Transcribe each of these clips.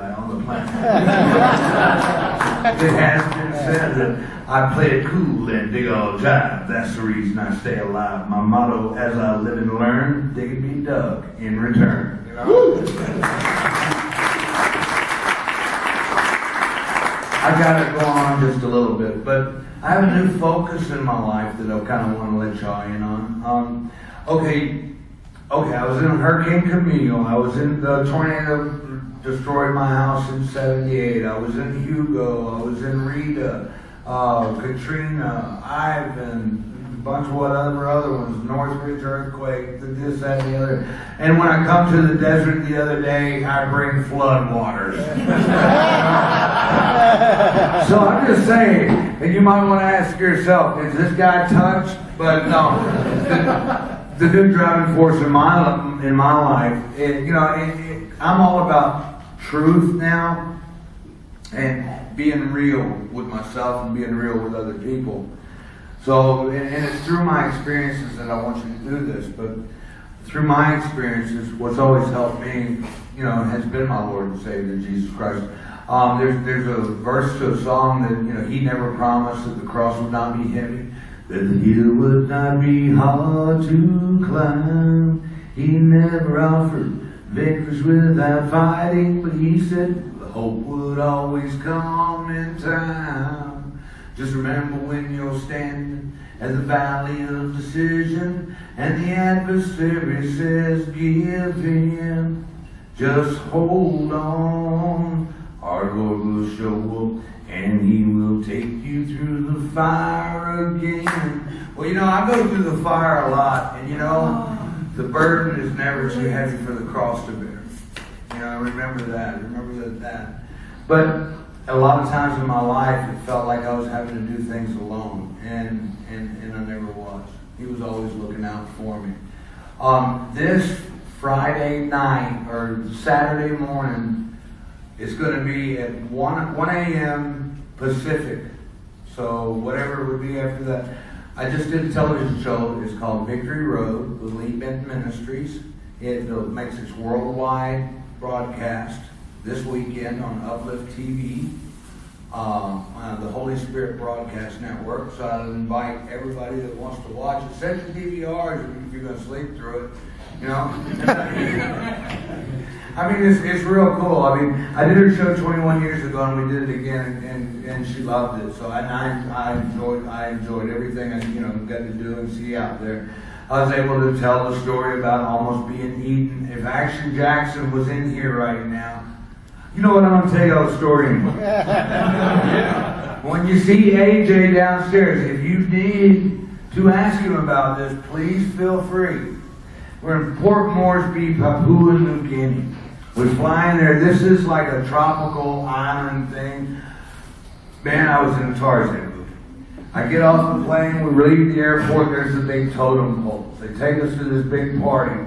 on the planet. It has been said that I play it cool and dig all jive. That's the reason I stay alive. My motto, as I live and learn, dig and be dug in return. You know? I got to go on just a little bit, but I have a new focus in my life that I kind of want to let y'all in on. Okay, I was in Hurricane Camille. I was in the tornado destroyed my house in '78. I was in Hugo. I was in Rita, Katrina, Ivan, a bunch of other ones, Northridge earthquake, this, that, and the other. And when I come to the desert the other day, I bring flood waters. So I'm just saying, and you might want to ask yourself, is this guy touched? But no. The new driving force in my life, I'm all about truth now and being real with myself and being real with other people. So, and it's through my experiences that I want you to do this, but through my experiences, what's always helped me, has been my Lord and Savior, Jesus Christ. There's a verse to a song that, He never promised that the cross would not be heavy, that the hill would not be hard to climb. He never offered victories without fighting, but He said the hope would always come in time. Just remember when you're standing at the valley of decision and the adversary says give in, just hold on. Our Lord will show up and He will take you through the fire again. Well, I go through the fire a lot, and the burden is never too heavy for the cross to bear. Remember that. But a lot of times in my life, it felt like I was having to do things alone, and I never was. He was always looking out for me. This Friday night or Saturday morning, it's going to be at 1 a.m. Pacific. So whatever it would be after that. I just did a television show. It's called Victory Road with Lee Bent Ministries. It makes its worldwide broadcast this weekend on Uplift TV, the Holy Spirit Broadcast Network. So I invite everybody that wants to watch it. Set your DVRs if you're going to sleep through it. It's real cool. I did her show 21 years ago, and we did it again, and she loved it. So I enjoyed everything I got to do and see out there. I was able to tell the story about almost being eaten. If Action Jackson was in here right now, you know what, I'm going to tell y'all the story anyway. When you see AJ downstairs, if you need to ask him about this, please feel free. We're in Port Moresby, Papua New Guinea. We're flying there. This is like a tropical island thing. Man, I was in a Tarzan movie. I get off the plane, we leave the airport, there's a big totem pole. They take us to this big party.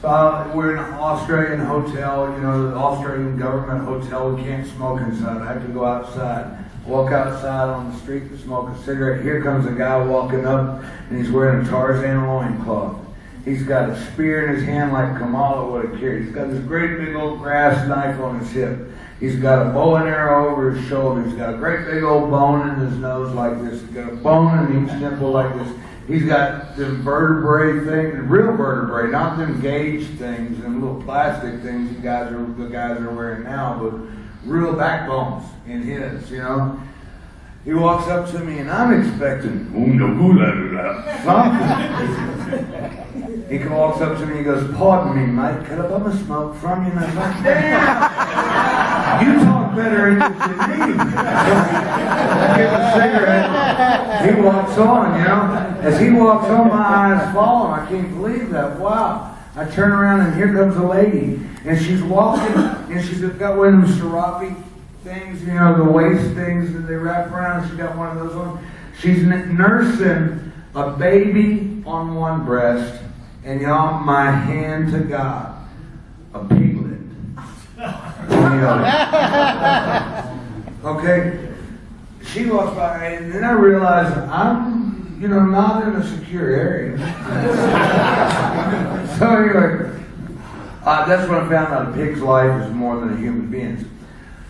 So we're in an Australian hotel, the Australian government hotel. We can't smoke inside. I have to go outside. Walk outside on the street to smoke a cigarette. Here comes a guy walking up, and he's wearing a Tarzan loincloth. He's got a spear in his hand like Kamala would have carried. He's got this great big old brass knife on his hip. He's got a bow and arrow over his shoulder. He's got a great big old bone in his nose like this. He's got a bone in each nipple like this. He's got them vertebrae things, real vertebrae, not them gauge things and little plastic things the guys are wearing now, but real backbones in his, He walks up to me, and I'm expecting something. He walks up to me and he goes, "Pardon me, mate, could I bum a smoke from you?" And I'm like, "Damn! You talk better English than me." I give him a cigarette. He walks on, As he walks on, my eyes fall him. I can't believe that. Wow. I turn around, and here comes a lady. And she's walking, and she's got one of them serape things, the waist things that they wrap around. She's got one of those on. She's nursing a baby on one breast. And my hand to God, a piglet on the other. Okay? She walks by, and then I realize I'm, not in a secure area. So anyway, That's when I found out a pig's life is more than a human being's.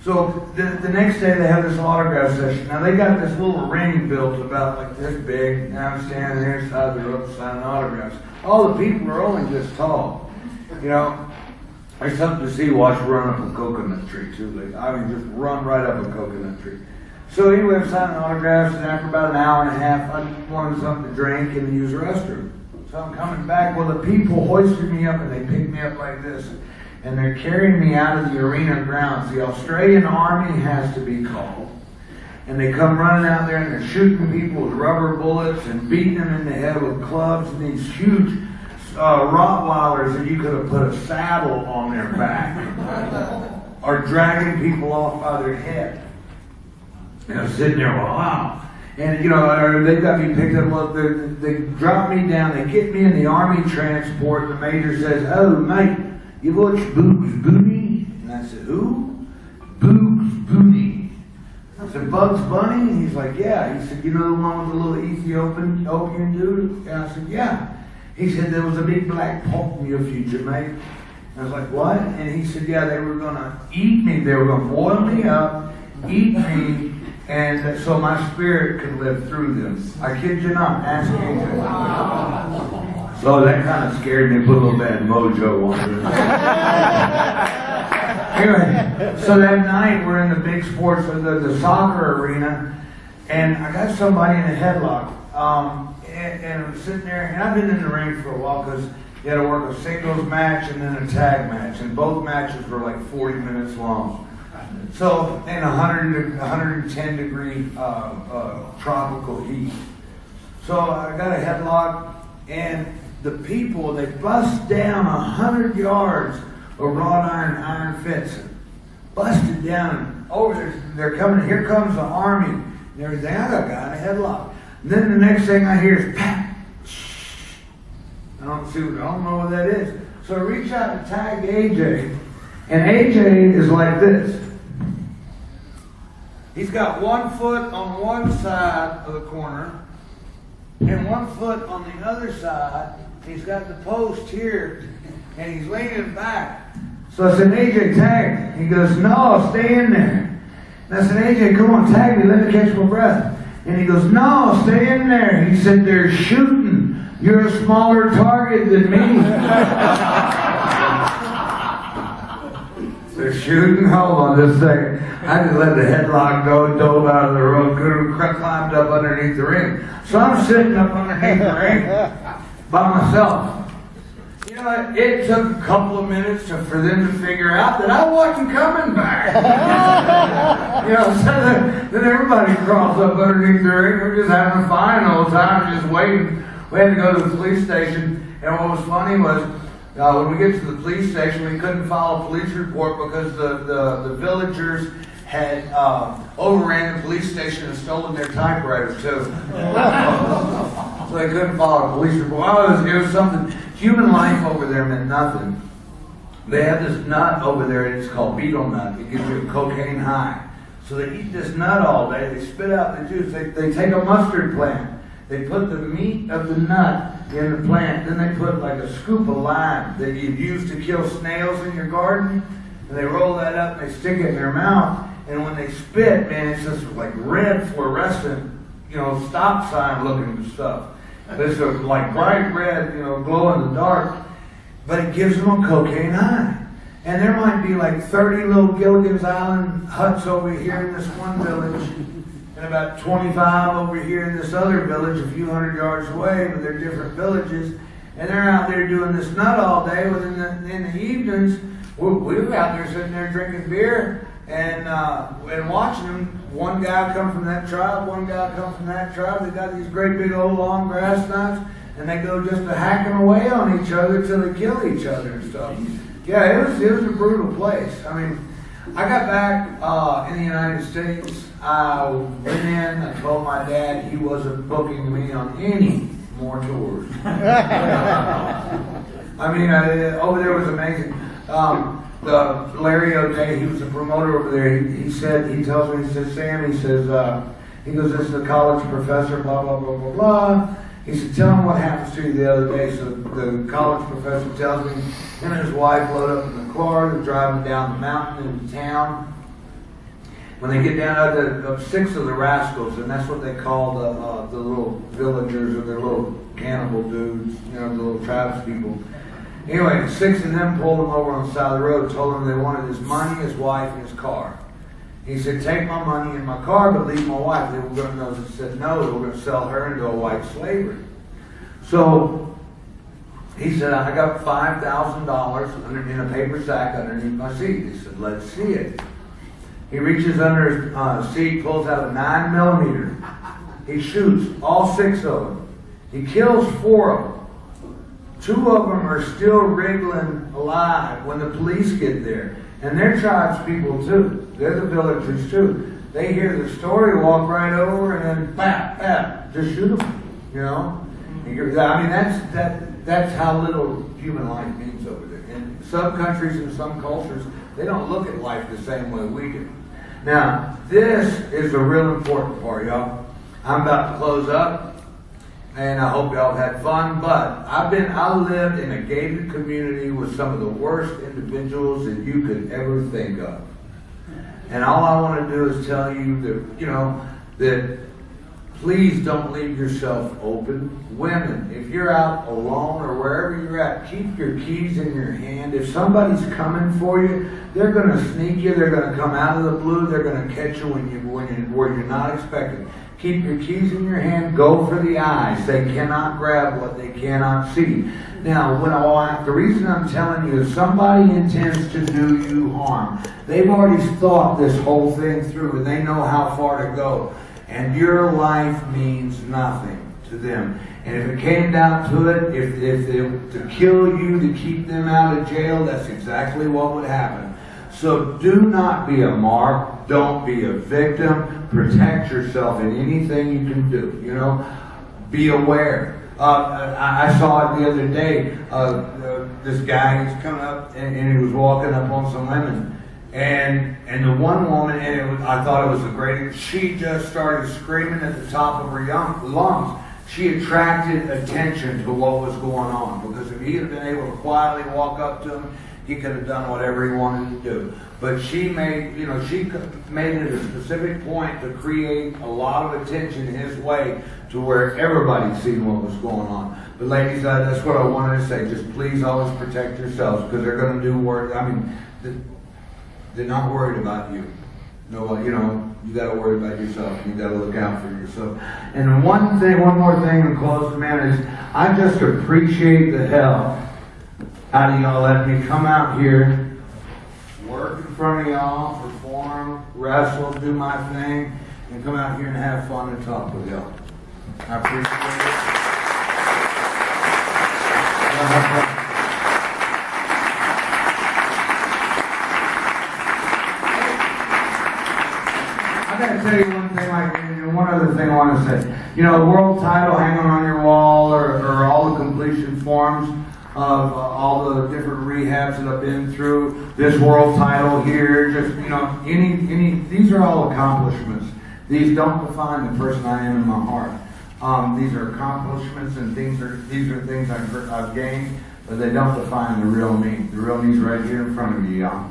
So the next day they have this autograph session. Now they got this little ring built about like this big, and I'm standing there inside the rope signing autographs. All the people are only this tall. You know, there's something to see, watch run up a coconut tree too. I mean, just run right up a coconut tree. So anyway, I'm signing autographs, and after about an hour and a half, I wanted something to drink and use the restroom. So I'm coming back. Well, the people hoisted me up, and they picked me up like this. And they're carrying me out of the arena grounds. The Australian Army has to be called. And they come running out there and they're shooting people with rubber bullets and beating them in the head with clubs and these huge Rottweilers that you could have put a saddle on their back are dragging people off by their head. And I'm sitting there, wow. And, you know, they got me picked up. Well, they drop me down. They get me in the Army transport. The major says, "Oh, mate, you watch Boog's Booty?" And I said, "Who?" "Boog's Booty." I said, "Bugs Bunny?" And he's like, "Yeah." He said, "You know the one with the little Ethiopian dude?" And I said, "Yeah." He said, "There was a big black pot in your future, mate." I was like, "What?" And he said, "Yeah, they were going to eat me. They were going to boil me up, eat me, and so my spirit could live through them." I kid you not. Ask AJ. So that kind of scared me, put a little bad mojo on it. Anyway, so that night we're in the big sports, the soccer arena, and I got somebody in a headlock. And I'm sitting there, and I've been in the ring for a while because you had to work a singles match and then a tag match, and both matches were like 40 minutes long. So in 110 degree tropical heat. So I got a headlock, and the people, they bust down 100 yards of wrought iron fencing. Busted down over there. They're coming, here comes the Army and everything. I got a guy in a headlock. And then the next thing I hear is pat. I don't know what that is. So I reach out to tag AJ, and AJ is like this. He's got 1 foot on one side of the corner and 1 foot on the other side. He's got the post here, and he's leaning back. So I said, "AJ, tag." He goes, "No, stay in there." And I said, "AJ, come on, tag me, let me catch my breath." And he goes, "No, stay in there." He said, "They're shooting. You're a smaller target than me." They're shooting? Hold on just a second. I just let the headlock go, dove out of the road, climbed up underneath the ring. So I'm sitting up underneath the ring by myself. You know, it took a couple of minutes for them to figure out that I wasn't coming back. You know, so then everybody crawls up underneath the ring. We're just having fun all the time, just waiting. We had to go to the police station, and what was funny was when we get to the police station, we couldn't file a police report because the villagers had overran the police station and stolen their typewriters too. So they couldn't file a police report. Oh, it was something. Human life over there meant nothing. They have this nut over there, and it's called beetle nut. It gives you a cocaine high. So they eat this nut all day. They spit out the juice. They take a mustard plant. They put the meat of the nut in the plant. Then they put like a scoop of lime that you'd use to kill snails in your garden. And they roll that up and they stick it in their mouth. And when they spit, man, it's just like red fluorescent, you know, stop sign looking stuff. It's like bright red, you know, glow in the dark. But it gives them a cocaine high. And there might be like 30 little Gilligan's Island huts over here in this one village. And about 25 over here in this other village, a few hundred yards away, but they're different villages. And they're out there doing this nut all day. But in the evenings, we were out there sitting there drinking beer and watching them. One guy come from that tribe, one guy come from that tribe. They got these great big old long grass knives, and they go just hacking away on each other till they kill each other and stuff. Yeah, it was a brutal place. I mean, I got back in the United States. I went in, I told my dad he wasn't booking me on any more tours. I mean, over there was amazing. Larry O'Day, he was a promoter over there. He tells me, Sam, he goes, "This is a college professor, blah, blah, blah, blah, blah." He said, tell him what happens to you the other day. So the college professor tells me, him and his wife load up in the car, they're driving down the mountain into town. When they get down to 6 of the rascals, and that's what they call the little villagers or the little cannibal dudes, you know, the little tribes people. Anyway, 6 of them pulled him over on the side of the road, told him they wanted his money, his wife, and his car. He said, take my money and my car, but leave my wife. They were going to know. He said, no, they were going to sell her into a white slavery. So he said, I got $5,000 in a paper sack underneath my seat. He said, let's see it. He reaches under his seat, pulls out a 9mm. He shoots all 6 of them. He kills 4 of them. 2 of them are still wriggling alive when the police get there. And they're tribes people too. They're the villagers too. They hear the story, walk right over, and then bap, bap, just shoot them. You know? I mean, that's how little human life means over there. In some countries and some cultures, they don't look at life the same way we do. Now, this is a real important part, y'all. I'm about to close up. And I hope y'all had fun, but I lived in a gated community with some of the worst individuals that you could ever think of. And all I want to do is tell you that, you know, that please don't leave yourself open. Women, if you're out alone or wherever you're at, keep your keys in your hand. If somebody's coming for you, they're going to sneak you. They're going to come out of the blue. They're going to catch you where you're not expecting. Keep your keys in your hand. Go for the eyes. They cannot grab what they cannot see. Now, the reason I'm telling you, if somebody intends to do you harm, they've already thought this whole thing through, and they know how far to go. And your life means nothing to them. And if it came down to it, if to kill you, to keep them out of jail, that's exactly what would happen. So do not be a mark. Don't be a victim. Protect yourself in anything you can do. You know, be aware. I saw it the other day. This guy was coming up and he was walking up on some women. And the one woman, I thought it was the greatest, she just started screaming at the top of her lungs. She attracted attention to what was going on, because if he had been able to quietly walk up to him, he could have done whatever he wanted to do. But she made it a specific point to create a lot of attention his way to where everybody seen what was going on. But ladies, that's what I wanted to say. Just please always protect yourselves, because they're going to do work. I mean, they're not worried about you. No, you know, you got to worry about yourself. You got to look out for yourself. And one more thing to close, man, is I just appreciate the hell out of y'all letting me come out here, work in front of y'all, perform, wrestle, do my thing, and come out here and have fun and talk with y'all. I appreciate it. I gotta tell you one other thing I want to say. You know, world title hanging on your wall, or all the completion forms of all the different rehabs that I've been through. This world title here, just, you know, these are all accomplishments. These don't define the person I am in my heart. These are accomplishments, and these are things I've gained, but they don't define the real me. The real me's right here in front of you, y'all.